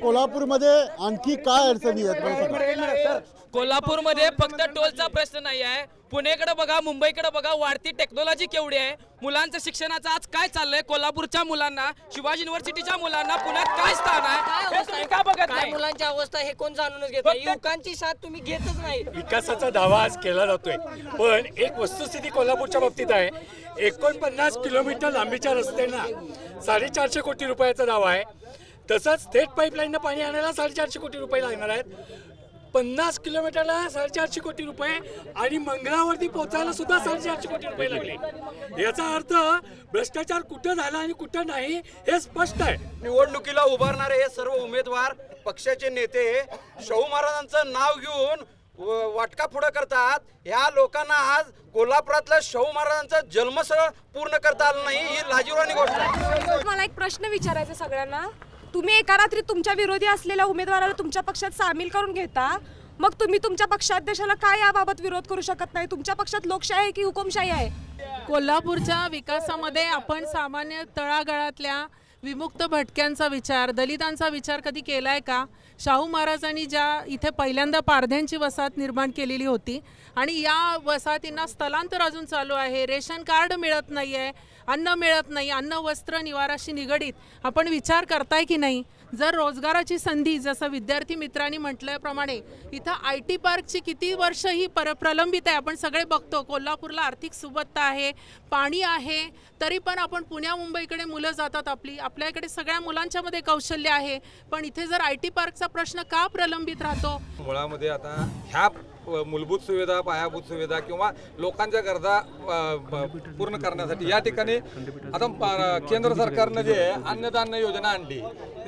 कोल्हापूरमध्ये आणखी काय अडचणी आहेत मला सांगा? कोल्हापूरमध्ये फक्त टोलचा प्रश्न नाही आहे, पुणेकडे बघा, मुंबईकडे बघा, वाढती टेक्नॉलॉजी केवढी आहे, मुलांचं शिक्षणाचं आज काय चाललंय, कोल्हापूरच्या मुलांना, शिवाजी युनिव्हर्सिटीच्या मुलांना पुण्यात काय स्थान आहे हे तुम्ही का बघत नाही? मुलांची अवस्था हे कोण जाणूनच घेत नाही, युवकांची साथ तुम्ही घेतच नाही। विकासाचा दावा आज केला जातोय, पण एक वस्तुस्थिती कोल्हापूरच्या बाबतीत आहे। 49 किलोमीटर लांबीच्या रस्त्यांना 450 कोटी रुपयाचा दावा आहे। तसंच थेट पाईपलाईननं पाणी आणायला 450 कोटी रुपये लागणार आहेत। 50 किलोमीटरला 450 कोटी रुपये आणि मंगळावरती पोहोचायला सुद्धा 450 कोटी रुपये लागले। याचा अर्थ भ्रष्टाचार कुठं झाला आणि कुठं नाही हे स्पष्ट आहे। निवडणुकीला उभारणारे हे सर्व उमेदवार पक्षाचे नेते शाहू महाराजांचं नाव घेऊन वाटका पुढं करतात। या लोकांना आज कोल्हापुरातल्या शाहू महाराजांचा जन्मस्थळ पूर्ण करता आलं नाही, ही लाजिरवाणी गोष्ट आहे। मला एक प्रश्न विचारायचा सगळ्यांना, तुम्ही एका रात्री तुमच्या विरोधी असलेल्या उमेदवाराला तुमच्या पक्षात सामील करून घेता, मग तुम्ही तुमच्या पक्षाध्यक्षाला काय याबाबत विरोध करू शकत नाही? तुमच्या पक्षात लोकशाही आहे की हुकुमशाही आहे? कोल्हापूरच्या विकासामध्ये आपण सामान्य तळागाळातल्या विमुक्त भटक्यांचा विचार, दलितांचा विचार कधी केलाय का? शाहू महाराजांनी ज्या इथे पहिल्यांदा पारध्यांची वसाहत निर्माण केलेली होती आणि या वसाहतींना स्थलांतर अजून चालू आहे, रेशन कार्ड मिळत नाही आहे, अन्न मिळत नाही, अन्न वस्त्र निवाराशी निगडीत आपण विचार करताय की नाही? जर रोजगाराची संधी, जसं विद्यार्थी मित्रांनी म्हटल्याप्रमाणे इथं IT पार्कची किती वर्ष ही प्रलंबित आहे, आपण सगळे बघतो। कोल्हापूरला आर्थिक सुबत्ता आहे, पाणी आहे, तरी पण आपण पुण्या मुंबईकडे मुलं जातात, आपल्याकडे सगळ्या मुलांच्यामध्ये कौशल्य आहे, पण इथे जर IT पार्कचा प्रश्न का प्रलंबित राहतो? मुळामध्ये आता ह्या मूलभूत सुविधा, पायाभूत सुविधा किंवा लोकांच्या गरजा पूर्ण करण्यासाठी या ठिकाणी आता केंद्र सरकारनं जे अन्नधान्य योजना आणली,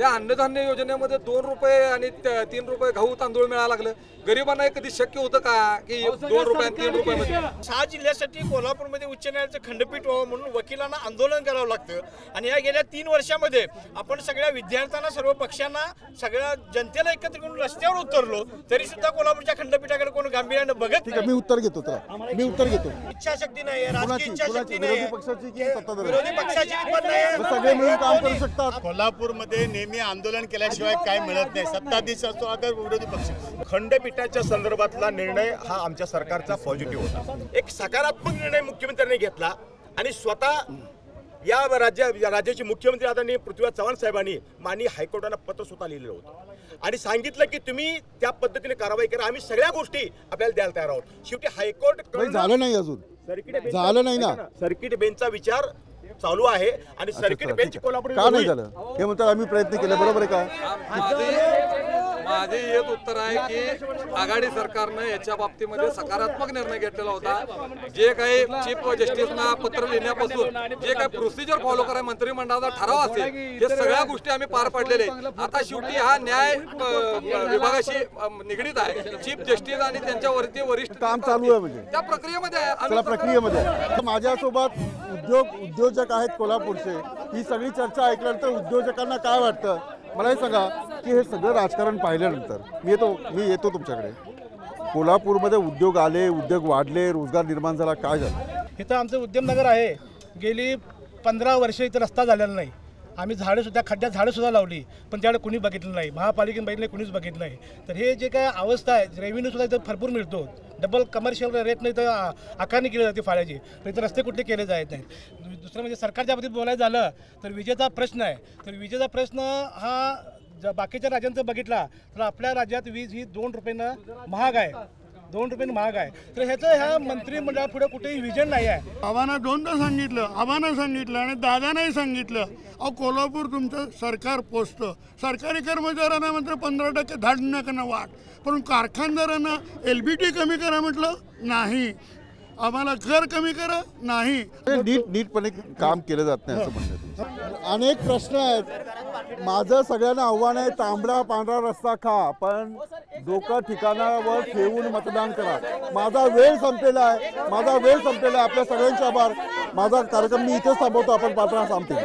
या अन्नधान्य योजनेमध्ये 2 रुपये आणि 3 रुपये गहू तांदूळ मिळायला लागलं। गरिबांना कधी शक्य होतं का की 2 रुपये आणि 3 रुपयामध्ये? 6 जिल्ह्यासाठी कोल्हापूरमध्ये उच्च न्यायालयाचं खंडपीठ व्हावं म्हणून वकिलांना आंदोलन करावं लागतं। आणि या गेल्या 3 वर्षामध्ये आपण सगळ्या विद्यार्थ्यांना, सर्व पक्षांना, सगळ्या जनतेला एकत्र करून रस्त्यावर उतरलो, तरी सुद्धा कोल्हापूरच्या खंडपीठाकडे कोण गांभीर्यानं बघत ठीक आहे, मी उत्तर घेतो मी उत्तर घेतो। इच्छाशक्ती नाही, राजकीय इच्छाशक्ती नाही, विरोधी पक्षाची की सत्ताधारी? विरोधी पक्षाची पण नाही, सगळे मिळून काम करू शकतात। कोल्हापूरमध्ये नेहमी आंदोलन केल्याशिवाय काय मिळत नाही, सत्ताधीश असतो अगर विरोधी पक्ष। खंडपीठाच्या संदर्भातला निर्णय हा आमच्या सरकारचा पॉझिटिव्ह होता, एक सकारात्मक निर्णय मुख्यमंत्र्यांनी घेतला आणि स्वतः या राज्याचे मुख्यमंत्री आदरणीय पृथ्वीराज चव्हाण साहेबांनी माननीय हायकोर्टाला पत्र स्वतः लिहिलेलं होतं आणि सांगितलं की तुम्ही त्या पद्धतीने कारवाई करा, आम्ही सगळ्या गोष्टी आपल्याला द्यायला तयार आहोत। शेवटी हायकोर्ट झालं नाही, अजून झालं नाही ना, सर्किट बेंचचा विचार चालू आहे आणि सर्किट बेंच कोल्हापूर का नाही झालं हे म्हणतात, आम्ही प्रयत्न केले, बरोबर आहे का? माझे एक उत्तर आहे की आघाडी सरकारनं याच्या बाबतीमध्ये सकारात्मक निर्णय घेतलेला होता। जे काही चीफ जस्टिसना पत्र लिहिण्यापासून जे काही प्रोसिजर फॉलो करायला मंत्रिमंडळाचा ठराव असेल, हे सगळ्या गोष्टी आम्ही पार पाडलेले। आता शेवटी हा न्याय विभागाशी निगडीत आहे, चीफ जस्टिस आणि त्यांच्यावरती वरिष्ठ काम चालू आहे, म्हणजे त्या प्रक्रियेमध्ये चला प्रक्रियेमध्ये। माझ्यासोबत उद्योजक आहेत कोल्हापूरचे, ही सगळी चर्चा ऐकल्यानंतर उद्योजकांना काय वाटतं मला हे सांगा की हे सगळं राजकारण पाहिल्यानंतर मी येतो तुमच्याकडे, कोल्हापूरमध्ये उद्योग आले, उद्योग वाढले, रोजगार निर्माण झाला, काय झालं? इथं आमचं उद्यमनगर आहे, गेली 15 वर्ष इथं रस्ता झालेला नाही, आम्ही झाडंसुद्धा खड्ड्यात झाडंसुद्धा लावली, पण त्याकडे कुणी बघितलं नाही, महापालिकेने बघितलं नाही, कुणीच बघितलं नाही। तर हे जे काय अवस्था आहे, रेव्हेन्यूसुद्धा इथं भरपूर मिळतो, डबल कमर्शियल रेटनं इथं आकारणी केली जाते फाळ्याची, पण इथं रस्ते कुठले केले जात नाहीत। दुसरं म्हणजे सरकारच्या बाबतीत बोलायचं झालं तर विजेचा प्रश्न आहे, तर विजेचा प्रश्न हा बाकीच्या राज्यांचं बघितला तर आपल्या राज्यात वीज ही 2 रुपयानं महाग आहे, 2 रुपयानं महाग आहे। तर ह्याचं ह्या मंत्रिमंडळापुढे कुठेही विजन नाही आहे। आव्हानं 2दा सांगितलं, आव्हानं सांगितलं आणि दादानंही सांगितलं, अहो कोल्हापूर तुमचं सरकार पोचतं, सरकारी कर्मचाऱ्यांना मात्र 15% धाडण्याकडनं वाढ, पण कारखानदारांना LBT कमी करा म्हटलं नाही, आम्हाला कर कमी करा नाही, नीटपणे काम केलं जात नाही असं म्हणतात। अनेक प्रश्न आहेत, माझं सगळ्यांना आव्हान आहे, तांबडा पांढरा रस्ता खा, पण डोकं ठिकाणावर ठेवून मतदान करा। माझा वेळ संपलेला आहे, आपल्या सगळ्यांचे आभार। माझा कार्यक्रम मी इथेच थांबवतो, आपण 5 थांबतील।